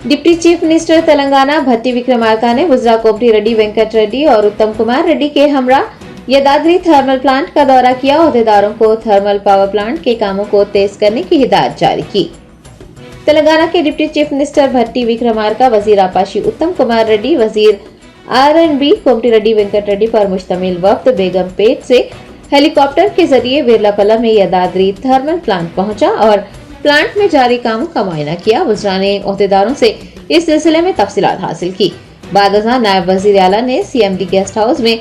Deputy chief minister Telangana भट्टी विक्रमार्का ने वुजरा कोमटी रेड्डी वेंकट रेड्डी और उत्तम कुमार रेड्डी के हमरा यदाद्री थर्मल प्लांट का दौरा किया। अहदेदारों को थर्मल पावर प्लांट के कामों को तेज करने की हिदायत जारी की। तेलंगाना के डिप्टी चीफ मिनिस्टर भट्टी विक्रमार्का, वजीर आपाशी उत्तम कुमार रेड्डी, वजीर R&B कोमटी रेड्डी वेंकट रेड्डी पर मुश्तमिल वफ्द बेगमपेट से हेलीकॉप्टर के जरिए विरलापल्ला में यदाद्री थर्मल प्लांट पहुंचा और प्लांट में जारी कामों का मुआयना किया। वज़रा ने अहदेदारों से इस सिलसिले में तफसीलात हासिल की। बाद नायब वजीर आला ने CMD गेस्ट हाउस में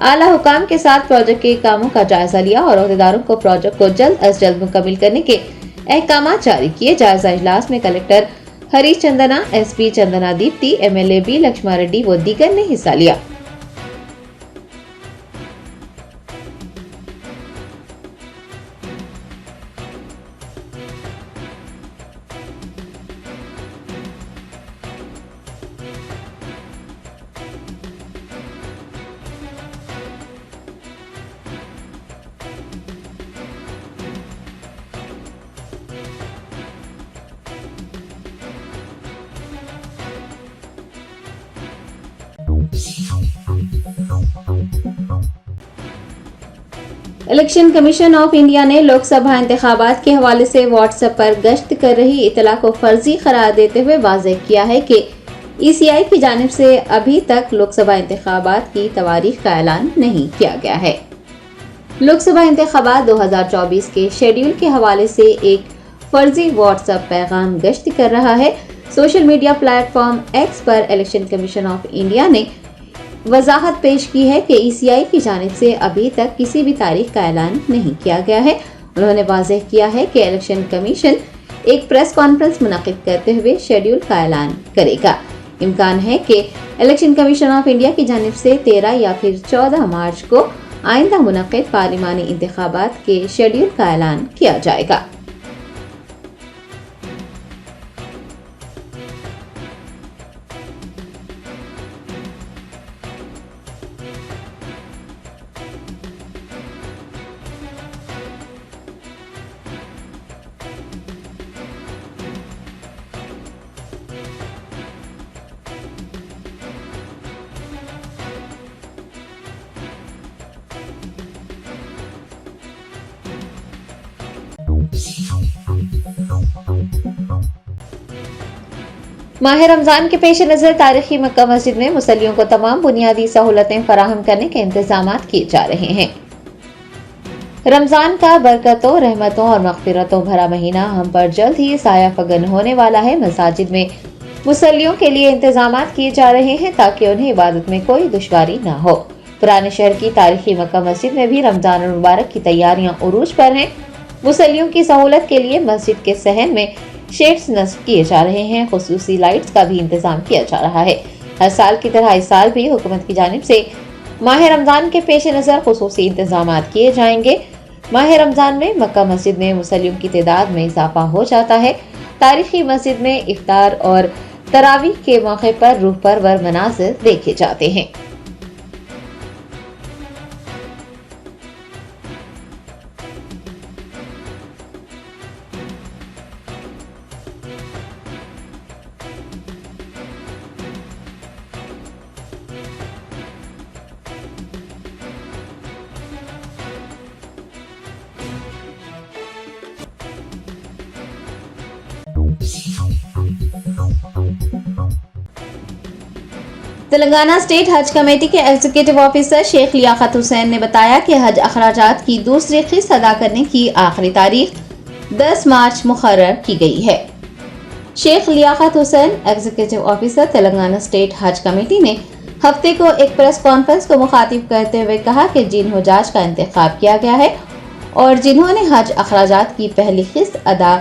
आला हुकाम के साथ प्रोजेक्ट के कामों का जायजा लिया और अहदेदारों को प्रोजेक्ट को जल्द अज जल्द मुकम्मिल करने के अहकाम जारी किए। जायजा इजलास में collector Harish Chandana, SP Chandana Deepti, MLA B Lakshman Reddy व दीगर ने हिस्सा लिया। इलेक्शन कमीशन ऑफ इंडिया ने लोकसभा इंतखाबात के हवाले से व्हाट्सएप पर गश्त कर रही इतला को फर्जी करार देते हुए वाज़ेह किया है कि ECI की जानिब से अभी तक लोकसभा इंतखाबात की तवारीख का ऐलान नहीं किया गया है। लोकसभा इंतखाबात 2024 के शेड्यूल के हवाले से एक फर्जी व्हाट्सएप पैगाम गश्त कर रहा है। सोशल मीडिया प्लेटफॉर्म X पर इलेक्शन कमीशन ऑफ इंडिया ने वजाहत पेश की है कि ECI की जानिब से अभी तक किसी भी तारीख का ऐलान नहीं किया गया है। उन्होंने वाज़ेह किया है कि इलेक्शन कमीशन एक प्रेस कॉन्फ्रेंस मुनक़िद करते हुए शेड्यूल का ऐलान करेगा। इम्कान है कि इलेक्शन कमीशन ऑफ इंडिया की जानिब से 13 या फिर 14 मार्च को आइंदा मुनक़िद पार्लिमानी इंतखाबात के शेड्यूल का ऐलान किया जाएगा। माह रमजान के पेश नजर तारीखी मक्का मस्जिद में मुसल्लियों को तमाम बुनियादी सहूलतें फराहम करने के इंतजाम किए जा रहे हैं। रमजान का बरकतों, रहमतों और मग़फ़िरतों भरा महीना हम पर जल्द ही साया फगन होने वाला है। मसाजिद में मुसल्लियों के लिए इंतजाम किए जा रहे हैं ताकि उन्हें इबादत में कोई दुश्वारी न हो। पुराने शहर की तारीखी मक्का मस्जिद में भी रमजान मुबारक की तैयारियां उरूज पर हैं। मुसल्लियों की सहूलत के लिए मस्जिद के सहन में शेड्स नस्ब किए जा रहे हैं। खुसूसी लाइट्स का भी इंतजाम किया जा रहा है। हर साल की तरह इस साल भी हुकूमत की जानिब से माह रमजान के पेश नजर खुसूसी इंतजाम किए जाएंगे। माह रमजान में मक्का मस्जिद में मुसल्लियों की तादाद में इजाफा हो जाता है। तारीखी मस्जिद में इफ्तार और तरावीह के मौके पर रूह परवर मनाज़िर देखे जाते हैं। तेलंगाना स्टेट हज कमेटी के एग्जीक्यूटिव ऑफिसर शेख लियाकत हुसैन ने बताया कि हज अखराजात की दूसरी किस्त अदा करने की आखिरी तारीख 10 मार्च मुकर्रर की गई है। Sheikh Liaquat Hussain executive officer Telangana state Haj committee ने हफ्ते को एक प्रेस कॉन्फ्रेंस को मुखातिब करते हुए कहा कि जिन हुजाज का इंतखाब किया गया है और जिन्होंने हज अखराजात की पहली किस्त अदा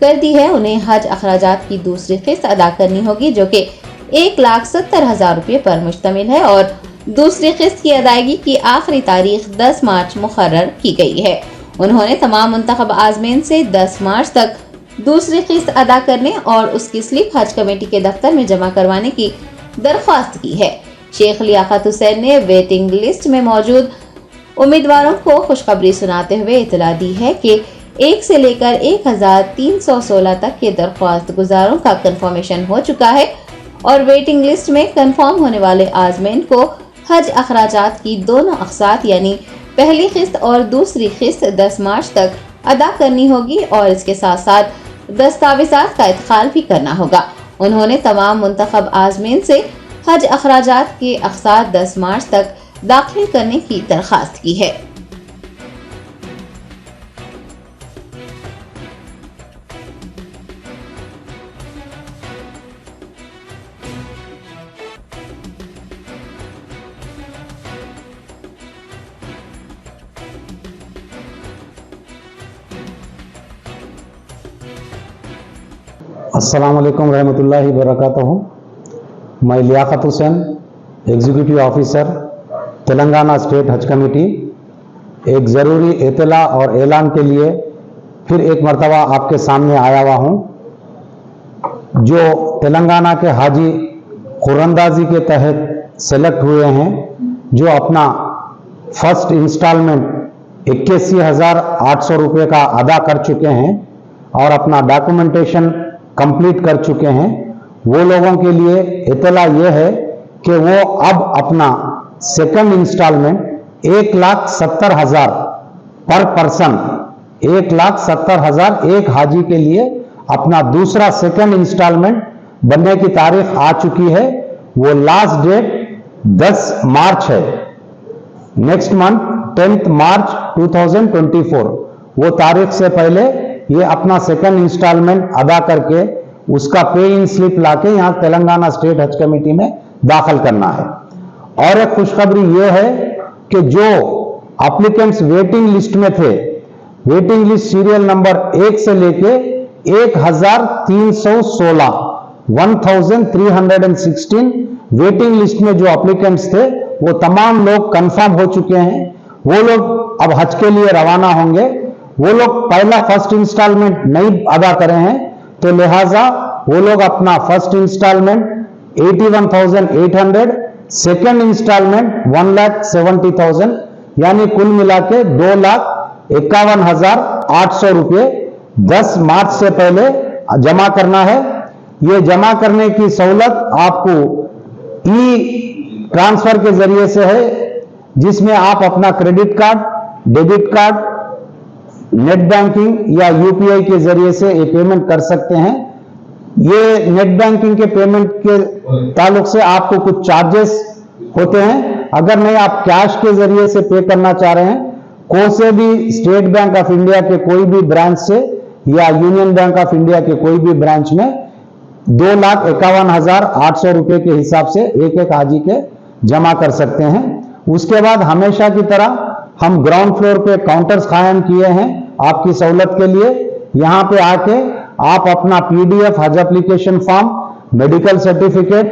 कर दी है उन्हें हज अखराजात की दूसरी किस्त अदा करनी होगी जो कि 1,70,000 रुपये पर मुश्तमिल है और दूसरी किस्त की अदायगी की आखिरी तारीख 10 मार्च मुकर्रर की गई है। उन्होंने तमाम मुंतखब आज़मीन से 10 मार्च तक दूसरी किस्त अदा करने और उसकी स्लिप हज कमेटी के दफ्तर में जमा करवाने की दरख्वास्त की है। शेख लियाकत हुसैन ने वेटिंग लिस्ट में मौजूद उम्मीदवारों को खुशखबरी सुनाते हुए इतला दी है कि 1 से लेकर 1316 तक के दरख्वास्त गुजारों का कंफर्मेशन हो चुका है और वेटिंग लिस्ट में कंफर्म होने वाले आजमीन को हज अखराजात की दोनों अक़सात यानी पहली किस्त और दूसरी किस्त 10 मार्च तक अदा करनी होगी और इसके साथ साथ दस्तावेजात का इत्काल भी करना होगा। उन्होंने तमाम मुंतखब आजमीन से हज अखराजात के अक़सात 10 मार्च तक दाखिल करने की दरख्वास्त की है। अस्सलाम वालेकुम रहमतुल्लाहि वबरकातुहू। मैं Liaquat Hussain, executive officer Telangana state Haj committee, एक ज़रूरी इत्तला और ऐलान के लिए फिर एक मरतबा आपके सामने आया हुआ हूँ। जो तेलंगाना के हाजी कुर्रंदाजी के तहत सेलेक्ट हुए हैं, जो अपना फर्स्ट इंस्टॉलमेंट 81,800 रुपये का अदा कर चुके हैं और अपना डॉक्यूमेंटेशन कंप्लीट कर चुके हैं, वो लोगों के लिए इत्तला ये है कि वो अब अपना सेकंड इंस्टॉलमेंट 1,70,000 पर पर्सन, 1,70,000 एक हाजी के लिए अपना दूसरा सेकंड इंस्टॉलमेंट बनने की तारीख आ चुकी है। वो लास्ट डेट 10 मार्च है, नेक्स्ट मंथ 10 मार्च 2024। वो तारीख से पहले ये अपना सेकंड इंस्टॉलमेंट अदा करके उसका पे इन स्लिप लाके यहाँ तेलंगाना स्टेट हज कमेटी में दाखिल करना है। और एक खुशखबरी ये है कि जो एप्लीकेंट्स वेटिंग लिस्ट में थे, वेटिंग लिस्ट सीरियल नंबर 1 से लेके 1316 1316 वेटिंग लिस्ट में जो एप्लीकेंट्स थे वो तमाम लोग कंफर्म हो चुके हैं। वो लोग अब हज के लिए रवाना होंगे। वो लोग पहला फर्स्ट इंस्टॉलमेंट नहीं अदा करे हैं, तो लिहाजा वो लोग अपना फर्स्ट इंस्टॉलमेंट 81,800, सेकेंड इंस्टॉलमेंट 1,70,000 यानी कुल मिला के 2,51,800 रुपये 10 मार्च से पहले जमा करना है। ये जमा करने की सहूलत आपको ई ट्रांसफर के जरिए से है, जिसमें आप अपना credit card, debit card, net banking या यूपीआई के जरिए से ये पेमेंट कर सकते हैं। ये नेट बैंकिंग के पेमेंट के ताल्लुक से आपको कुछ चार्जेस होते हैं। अगर नहीं आप कैश के जरिए से पे करना चाह रहे हैं, कोई से भी स्टेट बैंक ऑफ इंडिया के कोई भी ब्रांच से या यूनियन बैंक ऑफ इंडिया के कोई भी ब्रांच में 2,51,800 रुपये के हिसाब से एक एक हाजी के जमा कर सकते हैं। उसके बाद हमेशा की तरह हम ग्राउंड फ्लोर पे काउंटर्स कायम किए हैं आपकी सहूलत के लिए। यहां पे आके आप अपना पीडीएफ हज एप्लीकेशन फॉर्म, मेडिकल सर्टिफिकेट,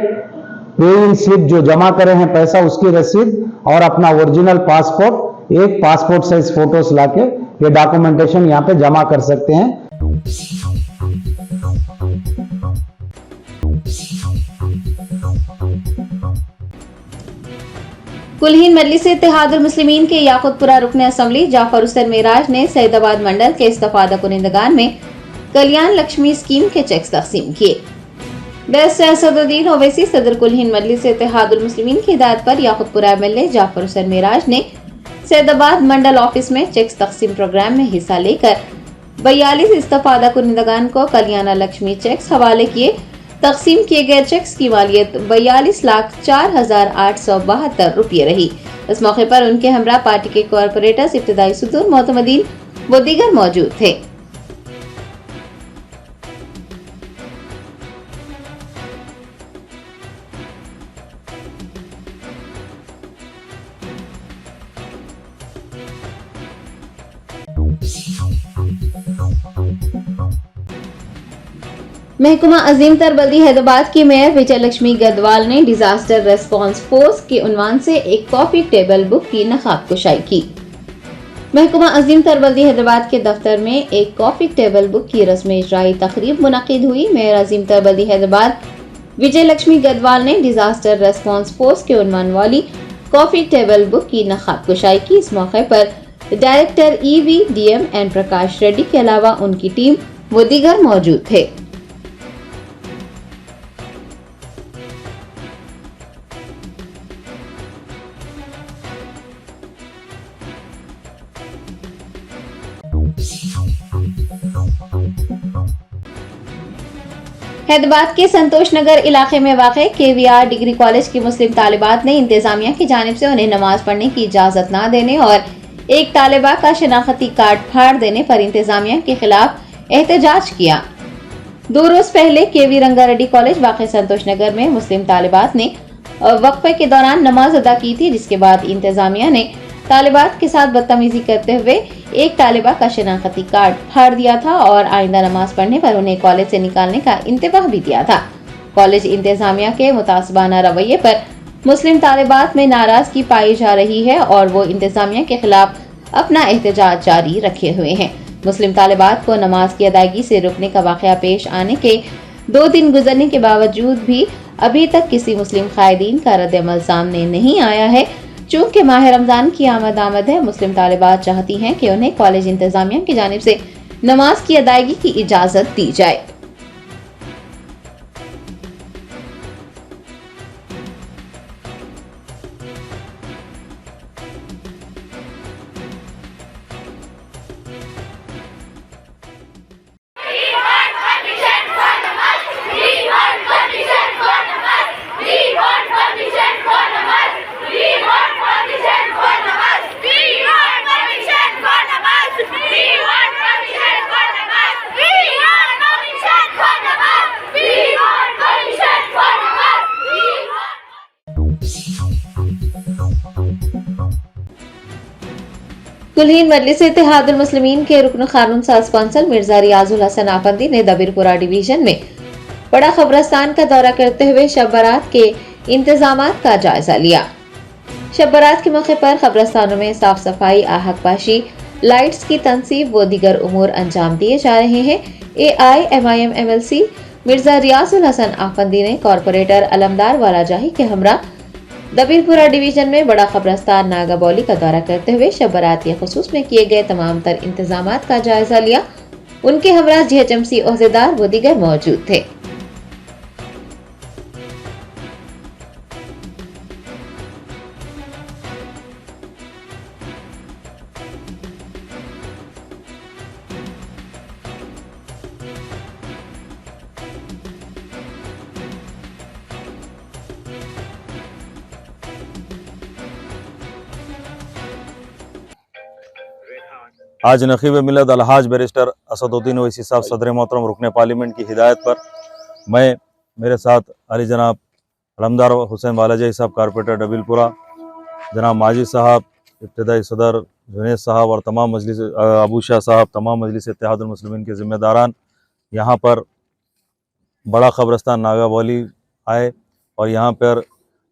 पे इन स्लिप जो जमा करे हैं पैसा उसकी रसीद और अपना ओरिजिनल पासपोर्ट, एक पासपोर्ट साइज फोटोस लाके ये डॉक्यूमेंटेशन यहाँ पे जमा कर सकते हैं। कुलहीन मजलिस इत्तेहादुल मुस्लिमीन के याकुतपुरा रुकन असम्बली जाफर हुसैन मेराज ने सैदाबाद मंडल के इस्तफादा कुनिंदगान में कल्याण लक्ष्मी स्कीम के चेक्स तकसीम किए। बैरिस्टर असदुद्दीन ओवैसी सदर कुलहीन मजलिस इत्तेहादुल मुस्लिमीन की हिदायत पर याकुतपुरा एमएलए जाफर हुसैन मेराज ने सैदाबाद मंडल ऑफिस में चेक्स तकसीम प्रोग्राम में हिस्सा लेकर 42 इस्तफादा कुनिंदगान को कल्याण लक्ष्मी चेक्स हवाले किए। तकसीम किए गए चेक्स की मालियत 42,04,872 रुपये रही। इस मौके पर उनके हमरा पार्टी के कॉरपोरेटर्स, इब्तिदाई सदूर, मोतमदीन व दीगर मौजूद थे। महकुमा अजीम तर बल्दी हैदराबाद की मेयर विजय लक्ष्मी गदवाल ने डिजास्टर रेस्पॉन्स फोर्स के उन्वान से एक कॉफी टेबल बुक की नकाब कुशाई की। महकुमा अजीम तर बल्दी हैदराबाद के दफ्तर में एक कॉफी टेबल बुक की रस्म इजराई तकरीब मुनक्किद हुई। मेयर अजीम तर बल्दी हैदराबाद विजय लक्ष्मी गदवाल ने डिजास्टर रेस्पॉन्स फोर्स के उन्वान वाली कॉफी टेबल बुक की नकाब कुशाई की। इस मौके पर डायरेक्टर ईवी, डीएम एन प्रकाश रेड्डी के अलावा उनकी टीम व दीगर मौजूद थे। हैदराबाद के संतोष नगर इलाके में वाक़े केवीआर डिग्री कॉलेज की मुस्लिम तालिबात ने इंतजामिया की जानिब से उन्हें नमाज पढ़ने की इजाजत न देने और एक तालिबा का शनाख्ती कार्ड फाड़ देने पर इंतजामिया के खिलाफ एहतजाज किया। 2 रोज पहले केवी रंगारेड्डी कॉलेज वाक़े संतोष नगर में मुस्लिम तालिबात ने वक्फे के दौरान नमाज अदा की थी, जिसके बाद इंतजामिया ने तालिबात के साथ बदतमीजी करते हुए एक तालिबा का शनाख्ती कार्ड फाड़ दिया था और आइंदा नमाज पढ़ने पर उन्हें कॉलेज से निकालने का इंतबाह भी दिया था। कॉलेज इंतजामिया के मुतासबाना रवैये पर मुस्लिम तालिबात में नाराजगी पाई जा रही है और वो इंतजामिया के खिलाफ अपना एहतजाज जारी रखे हुए हैं। मुस्लिम तालिबात को नमाज की अदायगी से रोकने का वाक़या पेश आने के 2 दिन गुजरने के बावजूद भी अभी तक किसी मुस्लिम कायदीन का रद्द-ए-अमल सामने नहीं आया है। चूंकि माह रमजान की आमद है, मुस्लिम तालिबात चाहती हैं कि उन्हें कॉलेज इंतजामिया की जानिब से नमाज की अदायगी की इजाजत दी जाए। कुलहीन मजलिस इत्तेहादुल मुस्लिमीन के रुकन कानून साज कौंसल मिर्जा रियाजुल हसन आफंदी ने दबीरपुरा डिवीजन में बड़ा कब्रस्तान का दौरा करते हुए शब बारात के इंतजामात का जायजा लिया। शब बारात के मौके पर कब्रस्तानों में साफ सफाई, आहकपाशी, लाइट्स की तनसीब व दीगर उमूर अंजाम दिए जा रहे हैं। AIMIM MLC मिर्जा रियाजुल हसन आफंदी ने कॉरपोरेटर अलमदार वाला जाही के हमरा दबीरपुरा डिवीजन में बड़ा कब्रस्तान नागाबौली का दौरा करते हुए शब बारात के खुसूस में किए गए तमाम तर इंतजामात का जायजा लिया। उनके हमरा GHMC ओहदेदार व दीगर मौजूद थे। आज नकीब मिलत अलहाज बैरिस्टर असदुद्दीन ओवैसी साहब सदर मोहतरम रुकन पार्लियामेंट की हिदायत पर मैं, मेरे साथ अली जनाब अलमदार हुसैन वालाजाही साहब कारपोरेटर डबीलपुरा, जनाब माजिद साहब इब्तदाई सदर जुनेद साहब और तमाम मजलिस अबू शाह साहब, तमाम मजलिस इत्तेहादुल मुस्लिमीन के ज़िम्मेदारान यहाँ पर बड़ा क़ब्रस्तान नागाबौली आए और यहाँ पर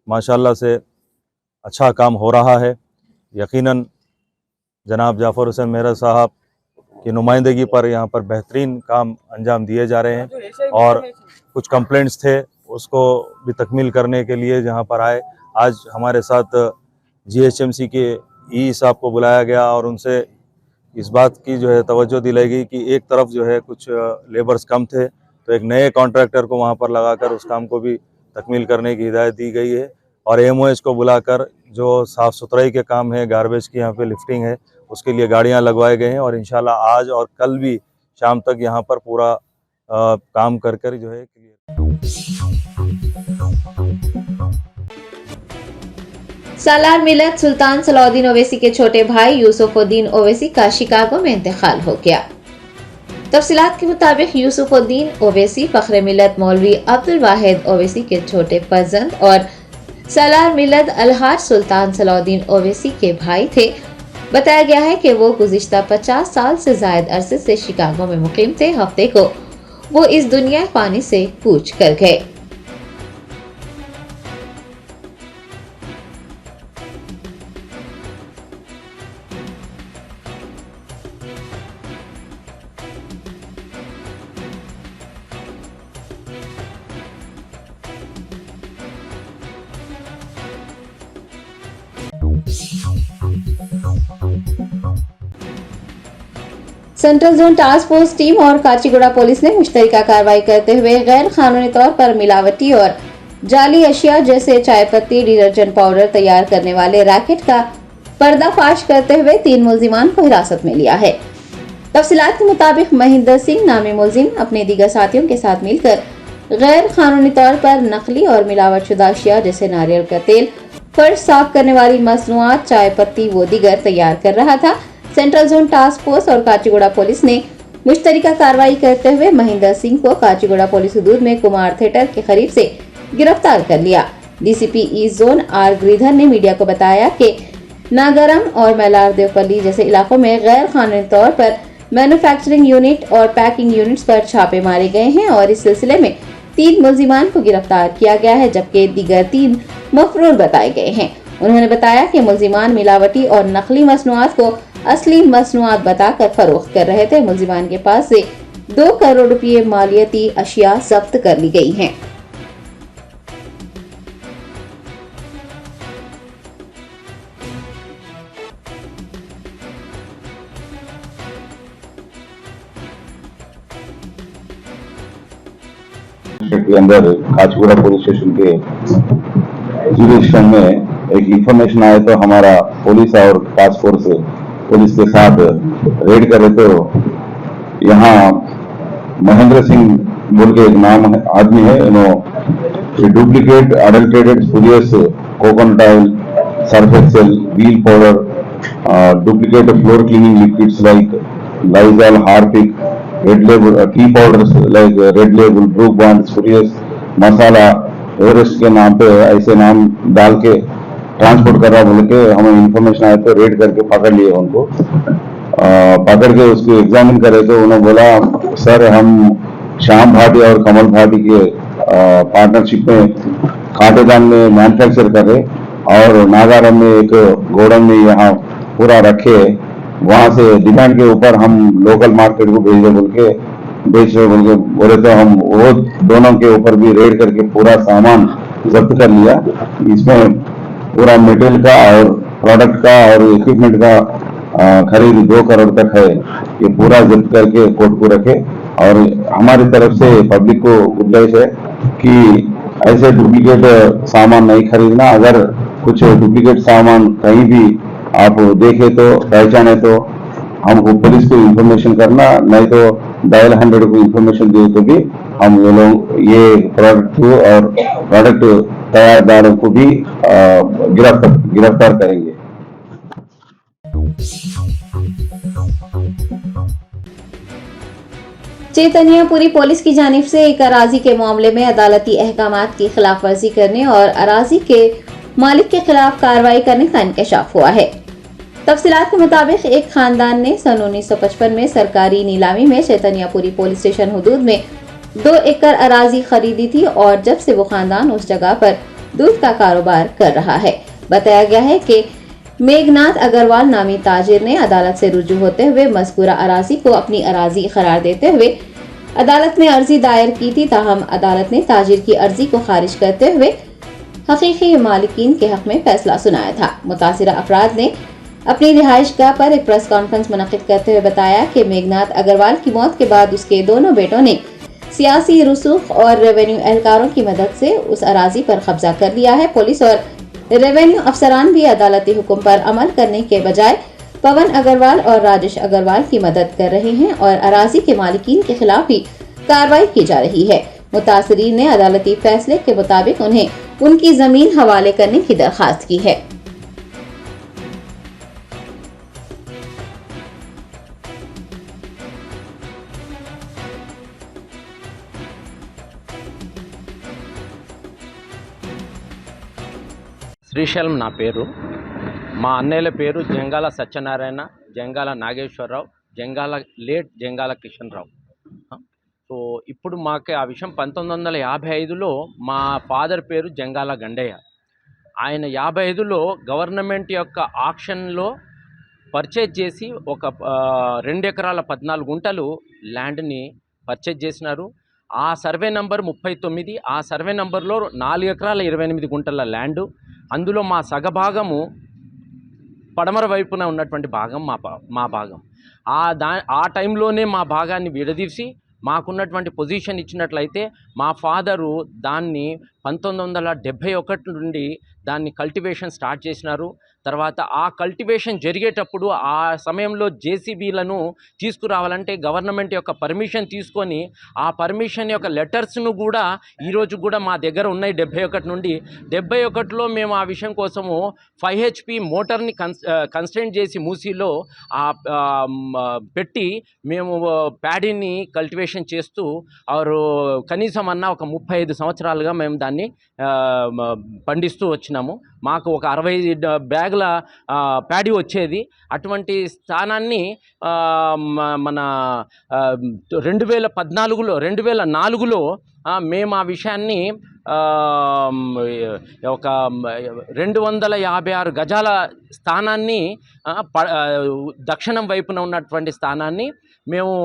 माशाल्लाह से अच्छा काम हो रहा है। यकीनन जनाब जाफ़र हुसैन मेहरा साहब की नुमाइंदगी पर यहाँ पर बेहतरीन काम अंजाम दिए जा रहे हैं और कुछ कंप्लेंट्स थे उसको भी तकमील करने के लिए जहाँ पर आए। आज हमारे साथ GHMC के ई साहब को बुलाया गया और उनसे इस बात की जो है तवज्जो दिलाई गई कि एक तरफ जो है कुछ लेबर्स कम थे तो एक नए कॉन्ट्रैक्टर को वहाँ पर लगाकर उस काम को भी तकमील करने की हिदायत दी गई है और MOH को बुलाकर जो साफ़ सुथराई के काम है, गार्बेज की यहाँ पे लिफ्टिंग है, उसके लिए गाड़ियाँ लगवाए गए हैं और इंशाल्लाह आज और कल भी शाम तक यहाँ पर पूरा काम कर जो है सालार मिलत सुल्तान सलाउद्दीन ओवैसी के छोटे भाई यूसुफुद्दीन ओवैसी का शिकागो में इंतकाल हो गया। तफसीलात के मुताबिक यूसुफुद्दीन ओवैसी फख्र मिलत मौलवी अब्दुल वाहिद ओवैसी के छोटे फर्जंद और सालार मिलत अलहाज सुल्तान सलाउद्दीन ओवैसी के भाई थे। बताया गया है कि वो गुज़िश्ता 50 साल से जायद अरसे से शिकागो में मुकीम थे। हफ्ते को वो इस दुनिया फानी से कूच कर गए। Thank you. Central zone task force team और काचीगुड़ा पुलिस ने मुश्तरका कार्रवाई करते हुए गैर कानूनी तौर पर मिलावटी और जाली अशिया जैसे चाय पत्ती, डिटर्जेंट पाउडर तैयार करने वाले रैकेट का पर्दाफाश करते हुए 3 मुलजिमान को हिरासत में लिया है। तफसीलात के मुताबिक महेंद्र सिंह नामी मुलजिम अपने दीगर साथियों के साथ मिलकर गैर कानूनी तौर पर नकली और मिलावटशुदा अशिया जैसे नारियल का तेल, फर्श साफ करने वाली मसनूआत, चाय पत्ती व दीगर तैयार कर रहा था। सेंट्रल जोन टास्क फोर्स और काचीगुड़ा पुलिस ने मुश्तरका कार्रवाई करते हुए महेंद्र सिंह को काचीगुड़ा पुलिस हदूद में कुमार थिएटर के करीब से गिरफ्तार कर लिया। DCP east zone R Giridhar ने मीडिया को बताया कि नागरम और मैलार देवपल्ली जैसे इलाकों में गैर कानूनी तौर पर मैन्युफैक्चरिंग यूनिट और पैकिंग यूनिट्स पर छापे मारे गए हैं और इस सिलसिले में 3 मुलजिमान को गिरफ्तार किया गया है, जबकि दीगर 3 मफरूर बताए गए हैं। उन्होंने बताया कि मुलजिमान मिलावटी और नकली मसनूआत को असली मसनूआत बताकर फरोख्त कर रहे थे। मुलजिमान के पास से 2 करोड़ रुपये मालियती अशिया जब्त कर ली गई हैं। के अंदर काचीगुड़ा पुलिस स्टेशन के जुरिस्डिक्शन में एक इंफॉर्मेशन आया तो हमारा पुलिस और टास्क फोर्स पुलिस के साथ रेड करे तो यहाँ महेंद्र सिंह बोल के एक नाम आदमी है, duplicate adulterated spurious coconut oil, surf excel, wheel powder, duplicate floor cleaning liquids like Lysol, Harpic, red label tea powders like red label, Brooke Bond, spurious masala, Everest के नाम पे ऐसे नाम डाल के ट्रांसपोर्ट कर रहा बोल के हमें इंफॉर्मेशन आया तो रेड करके पकड़ लिए उनको। पकड़ के उसको एग्जामिन करे तो उन्होंने बोला सर हम श्याम भाटी और कमल भाटी के पार्टनरशिप में कांटेदान में मैन्युफैक्चर कर रहे और नागारम में एक गोडाउन में यहाँ पूरा रखे, वहां से डिमांड के ऊपर हम लोकल मार्केट को बेच रहे बोल के बोले तो हम वो दोनों के ऊपर भी रेड करके पूरा सामान जब्त कर लिया। इसमें पूरा मटेरियल का और प्रोडक्ट का और इक्विपमेंट का खरीद 2 करोड़ तक है, ये पूरा जब्त करके कोर्ट को रखे। और हमारी तरफ से पब्लिक को गुजारिश है कि ऐसे डुप्लीकेट सामान नहीं खरीदना। अगर कुछ डुप्लीकेट सामान कहीं भी आप देखे तो पहचाने तो हमको पुलिस को इंफॉर्मेशन करना, नहीं तो डायल 100 को इंफॉर्मेशन दिए तो भी हम ये लोग ये प्रोडक्ट और प्रोडक्ट तैयारदारों को भी गिरफ्तार करेंगे। चैतन्यपुरी पुलिस की जानिब से एक अराजी के मामले में अदालती अहकामात की खिलाफ वर्जी करने और अराजी के मालिक के खिलाफ कार्रवाई करने का इंकशाफ हुआ है। तफसीलात के मुताबिक एक खानदान ने सन 1955 में सरकारी नीलामी में चैतन्यपुरी पुलिस स्टेशन हदूद में 2 एकड़ अराजी खरीदी थी और जब से वो खानदान उस जगह पर दूध का कारोबार कर रहा है। बताया गया है कि मेघनाथ अग्रवाल नामी ताजिर ने अदालत से रुजू होते हुए मज़कूरा अराजी को अपनी अराजी करार देते हुए अदालत में अर्जी दायर की थी, ताहम अदालत ने ताजिर की अर्जी को खारिज करते हुए हकीकी मालिकीन के हक में फैसला सुनाया था। मुतासिरा अफराद ने अपनी रिहाइश गाह पर एक प्रेस कॉन्फ्रेंस मुनक्किद करते हुए बताया कि मेघनाथ अग्रवाल की मौत के बाद उसके दोनों बेटों ने सियासी रसूख और रेवेन्यू एहलकारों की मदद से उस अराजी पर कब्जा कर लिया है। पुलिस और रेवेन्यू अफसरान भी अदालती हुक्म पर अमल करने के बजाय पवन अग्रवाल और राजेश अग्रवाल की मदद कर रहे हैं और अराजी के मालिकीन के खिलाफ भी कार्रवाई की जा रही है। मुतासरीन ने अदालती फैसले के मुताबिक उन्हें उनकी जमीन हवाले करने की दरखास्त की है। శ్రీశైలం నా పేరు. మా అన్నయ్యల పేరు జంగాల సత్యనారాయణ, జంగాల నాగేశ్వరరావు, జంగాల కిషన్రావు. సో ఇప్పుడు మాకు ఆ విషయం 1955లో మా ఫాదర్ పేరు జంగాల గండయ్య. ఆయన 55లో గవర్నమెంట్ యొక్క ఆక్షన్లో పర్చేజ్ చేసి ఒక 2 ఎకరాల 14 గుంటలు ల్యాండ్ని పర్చేజ్ చేసినారు. ఆ సర్వే నంబర్ 39, ఆ సర్వే నంబర్లో 4 ఎకరాల 28 గుంటల ల్యాండు, అందులో మా సగభాగము పడమర వైపున ఉన్నటువంటి భాగం మా భాగం. ఆ టైంలోనే మా భాగాన్ని విడదీసి మాకున్నటువంటి పొజిషన్ ఇచ్చినట్లయితే మా ఫాదరు దాన్ని 1971 నుండి దాన్ని కల్టివేషన్ స్టార్ట్ చేసినారు. తర్వాత ఆ కల్టివేషన్ జరిగేటప్పుడు ఆ సమయంలో జేసీబీలను తీసుకురావాలంటే గవర్నమెంట్ యొక్క పర్మిషన్ తీసుకొని ఆ పర్మిషన్ యొక్క లెటర్స్ను కూడా ఈరోజు కూడా మా దగ్గర ఉన్నాయి 71 నుండి. 71లో మేము ఆ విషయం కోసము 5 HP మోటార్ని కన్స్ట్రెయింట్ చేసి మూసీలో పెట్టి మేము ప్యాడీని కల్టివేషన్ చేస్తూ కనీసం అన్న ఒక 35 సంవత్సరాలుగా మేము దాన్ని పండిస్తూ వచ్చినాము. మాకు ఒక 60 బ్యాగుల ప్యాడీ వచ్చేది. అటువంటి స్థానాన్ని మన 2004లో మేము ఆ విషయాన్ని ఒక 256 గజాల స్థానాన్ని దక్షిణం వైపున ఉన్నటువంటి స్థానాన్ని మేము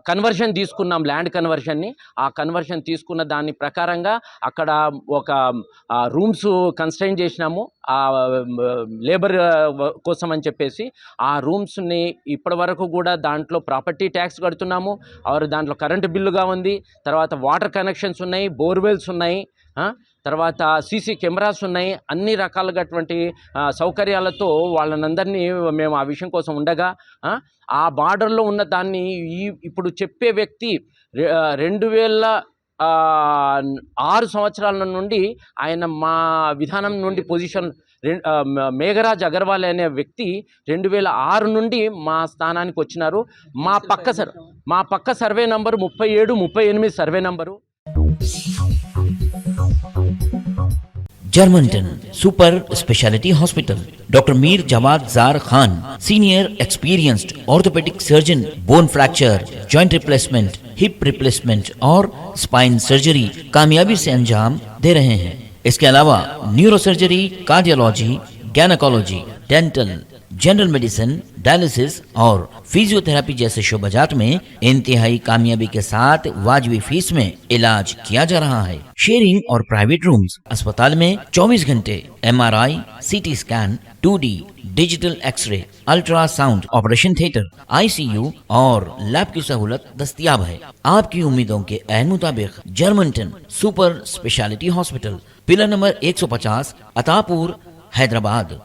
కన్వర్షన్ తీసుకున్నాం, ల్యాండ్ కన్వర్షన్ని. ఆ కన్వర్షన్ తీసుకున్న దాని ప్రకారంగా అక్కడ ఒక రూమ్స్ కన్స్ట్రక్ట్ చేసినాము లేబర్ కోసం అని చెప్పేసి. ఆ రూమ్స్ని ఇప్పటి వరకు కూడా దాంట్లో ప్రాపర్టీ ట్యాక్స్ కడుతున్నాము. దాంట్లో కరెంటు బిల్లుగా ఉంది, తర్వాత వాటర్ కనెక్షన్స్ ఉన్నాయి, బోర్వెల్స్ ఉన్నాయి, తర్వాత సీసీ కెమెరాస్ ఉన్నాయి. అన్ని రకాలుగాటువంటి సౌకర్యాలతో వాళ్ళనందరినీ మేము ఆ విషయం కోసం ఉండగా ఆ బార్డర్లో ఉన్న దాన్ని ఇప్పుడు చెప్పే వ్యక్తి 2006 సంవత్సరాల నుండి ఆయన మా విధానం నుండి పొజిషన్ మేఘరాజ్ అగర్వాల్ అనే వ్యక్తి 2006 నుండి మా స్థానానికి వచ్చినారు. మా పక్క survey number 37, 38 survey number. Germanten super speciality hospital, doctor Mir Jawad Zar Khan, senior experienced orthopaedic surgeon, bone fracture, joint replacement, hip replacement और स्पाइन सर्जरी कामयाबी से अंजाम दे रहे हैं। इसके अलावा neuro surgery, cardiology, gynaecology, dental, general medicine, dialysis और फिजियोथेरेपी जैसे शोबाजात में इंतहाई कामयाबी के साथ वाजबी फीस में इलाज किया जा रहा है। शेयरिंग और प्राइवेट रूम्स, अस्पताल में 24 घंटे MRI, CT scan, 2D digital x ray, ultrasound, operation theatre, ICU और लैब की सहूलत दस्तयाब है। आपकी उम्मीदों के ऐन मुताबिक Germanten super speciality hospital, pillar number 150, Attapur, Hyderabad.